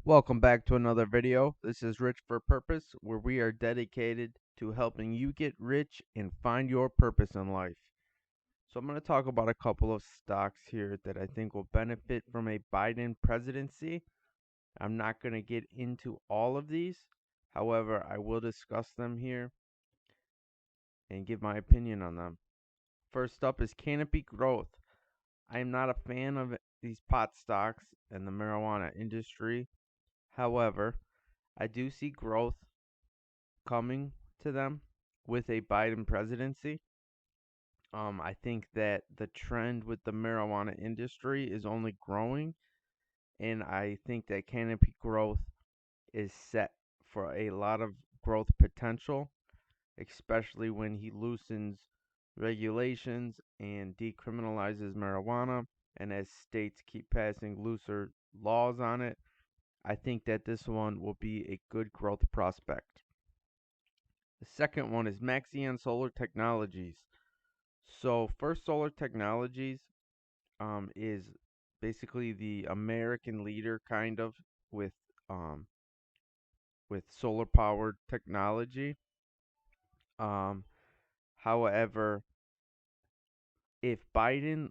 Welcome back to another video. This is Rich for Purpose, where we are dedicated to helping you get rich and find your purpose in life. So, I'm going to talk about a couple of stocks here that I think will benefit from a Biden presidency. I'm not going to get into all of these. However, I will discuss them here and give my opinion on them. First up is Canopy Growth. I am not a fan of these pot stocks and the marijuana industry. However, I do see growth coming to them with a Biden presidency. I think that the trend with the marijuana industry is only growing, and I think that Canopy Growth is set for a lot of growth potential, especially when he loosens regulations and decriminalizes marijuana. And as states keep passing looser laws on it, I think that this one will be a good growth prospect. The second one is Maxion Solar Technologies. So First Solar Technologies is basically the American leader, kind of, with um, with solar powered technology. Um, However, if Biden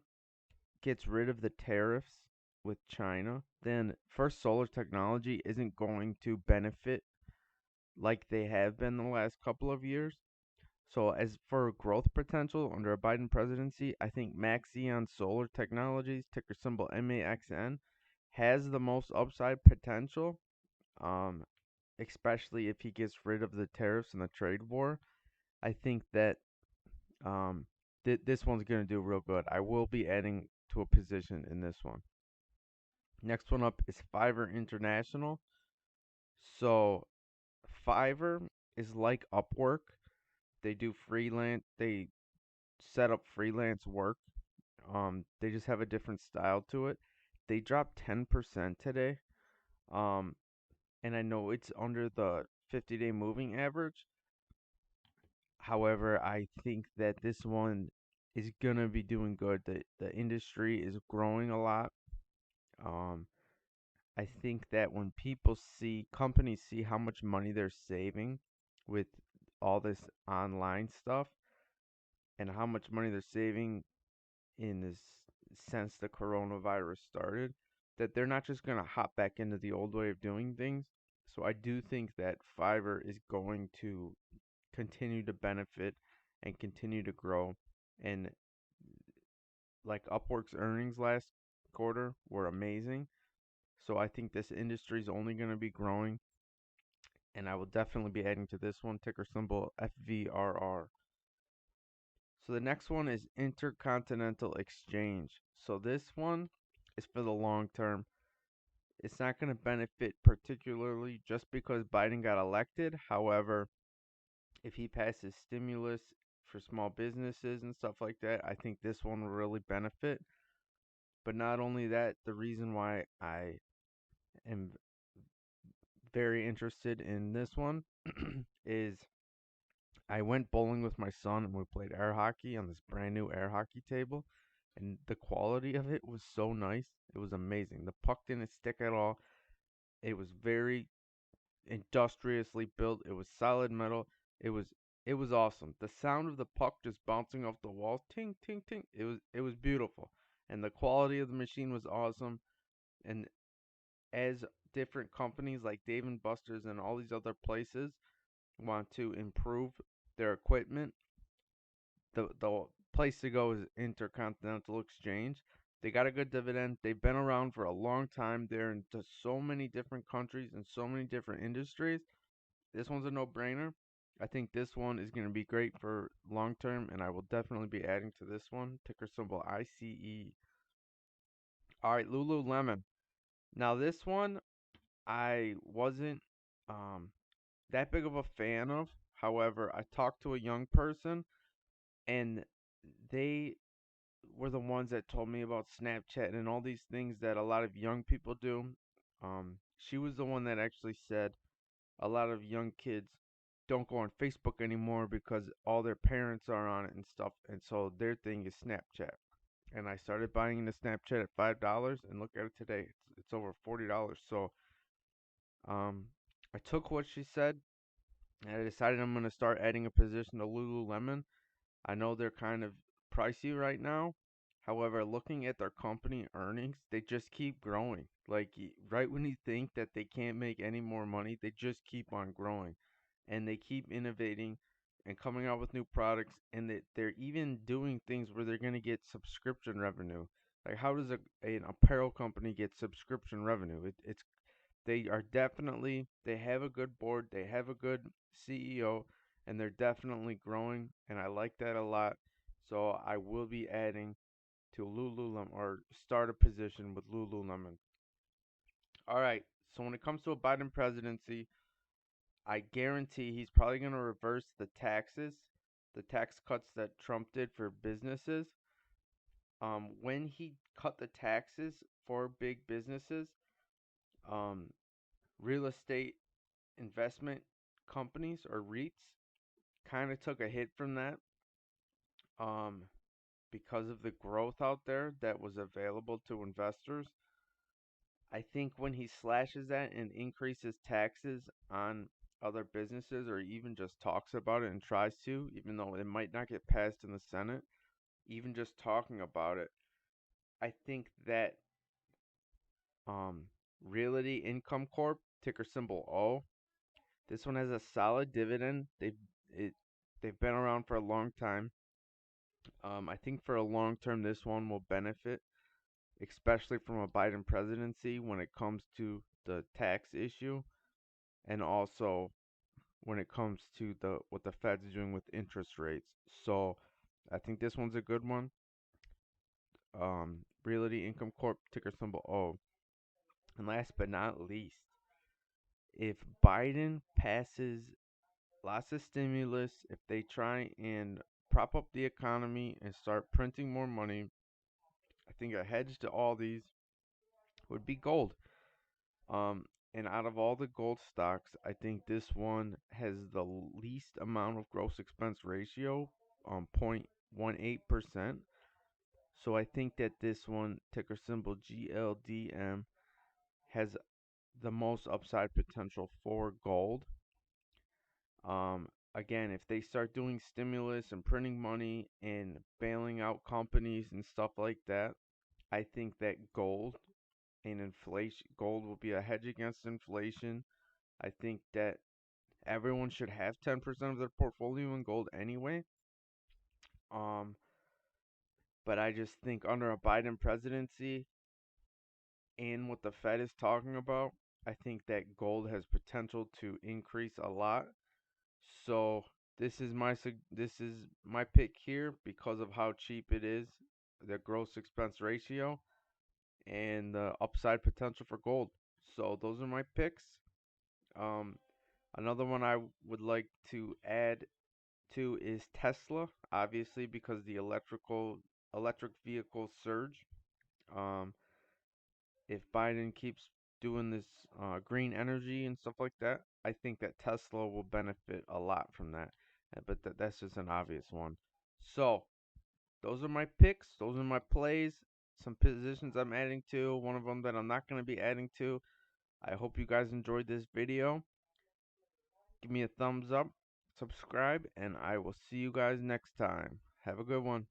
gets rid of the tariffs with China, then First Solar Technology isn't going to benefit like they have been the last couple of years. So, as for growth potential under a Biden presidency, I think Maxion Solar Technologies, ticker symbol MAXN, has the most upside potential, um, especially if he gets rid of the tariffs and the trade war. I think that um, this one's going to do real good. I will be adding to a position in this one. Next one up is Fiverr International. So, Fiverr is like Upwork. They do freelance, they set up freelance work. They just have a different style to it. They dropped 10% today. Um, and I know it's under the 50-day moving average. However, I think that this one is gonna be doing good. The industry is growing a lot. Um, I think that when people see companies see how much money they're saving with all this online stuff and how much money they're saving in this since the coronavirus started, that they're not just going to hop back into the old way of doing things. So I do think that Fiverr is going to continue to benefit and continue to grow. And like Upwork's earnings last quarter were amazing. So I think this industry is only going to be growing. And I will definitely be adding to this one, ticker symbol FVRR. So the next one is Intercontinental Exchange. So this one is for the long term. It's not going to benefit particularly just because Biden got elected. However, if he passes stimulus for small businesses and stuff like that, I think this one will really benefit. But not only that, the reason why I am very interested in this one is I went bowling with my son and we played air hockey on this brand new air hockey table. And the quality of it was so nice. It was amazing. The puck didn't stick at all. It was very industriously built. It was solid metal. It was it was awesome. The sound of the puck just bouncing off the walls, ting ting ting. It was beautiful. And the quality of the machine was awesome. And as different companies like Dave and Buster's and all these other places want to improve their equipment, the place to go is Intercontinental Exchange. They got a good dividend. They've been around for a long time. They're into so many different countries and so many different industries. This one's a no-brainer. I think this one is going to be great for long term, and I will definitely be adding to this one. Ticker symbol ICE. All right, Lululemon. Now this one I wasn't um that big of a fan of. However, I talked to a young person, and they were the ones that told me about Snapchat and all these things that a lot of young people do. She was the one that actually said a lot of young kids don't go on Facebook anymore because all their parents are on it and stuff, and so their thing is Snapchat. And I started buying the Snapchat at $5, and look at it today; it's over $40. So Um, I took what she said and I decided I'm gonna start adding a position to Lululemon. I know they're kind of pricey right now. However, looking at their company earnings, they just keep growing. Like right when you think that they can't make any more money, they just keep on growing, and they keep innovating and coming out with new products. And they're even doing things where they're gonna get subscription revenue. Like how does an apparel company get subscription revenue? It's they are definitely they have a good board, they have a good CEO, and they're definitely growing, and I like that a lot. So I will be adding to Lululemon or start a position with Lululemon. All right. So when it comes to a Biden presidency, I guarantee he's probably going to reverse the tax cuts that Trump did for businesses. When he cut the taxes for big businesses, um, real estate investment companies or REITs kind of took a hit from that um, because of the growth out there that was available to investors. I think when he slashes that and increases taxes on other businesses or even just talks about it and tries to, even though it might not get passed in the Senate, even just talking about it, I think that um, Realty Income Corp, ticker symbol O, this one has a solid dividend. It, they've been around for a long time. I think for a long term, this one will benefit, especially from a Biden presidency when it comes to the tax issue, and also when it comes to the what the Fed's doing with interest rates. So, I think this one's a good one. Realty Income Corp, ticker symbol O. And last but not least, if Biden passes lots of stimulus, if they try and prop up the economy and start printing more money, I think a hedge to all these would be gold. Um, and out of all the gold stocks, I think this one has the least amount of gross expense ratio, 0.18%. So I think that this one, ticker symbol GLDM, has the most upside potential for gold. Again, if they start doing stimulus and printing money and bailing out companies and stuff like that, I think that gold will be a hedge against inflation. I think that everyone should have 10% of their portfolio in gold anyway. Um, but I just think under a Biden presidency and what the Fed is talking about, I think that gold has potential to increase a lot. So this is my pick here because of how cheap it is, the gross expense ratio, and the upside potential for gold. So those are my picks. Um, Another one I would like to add to is Tesla, obviously because the electric vehicle surge. Um, if Biden keeps doing this green energy and stuff like that, I think that Tesla will benefit a lot from that. But that's just an obvious one. So those are my picks. Those are my plays. Some positions I'm adding to. One of them that I'm not going to be adding to. I hope you guys enjoyed this video. Give me a thumbs up, subscribe, and I will see you guys next time. Have a good one.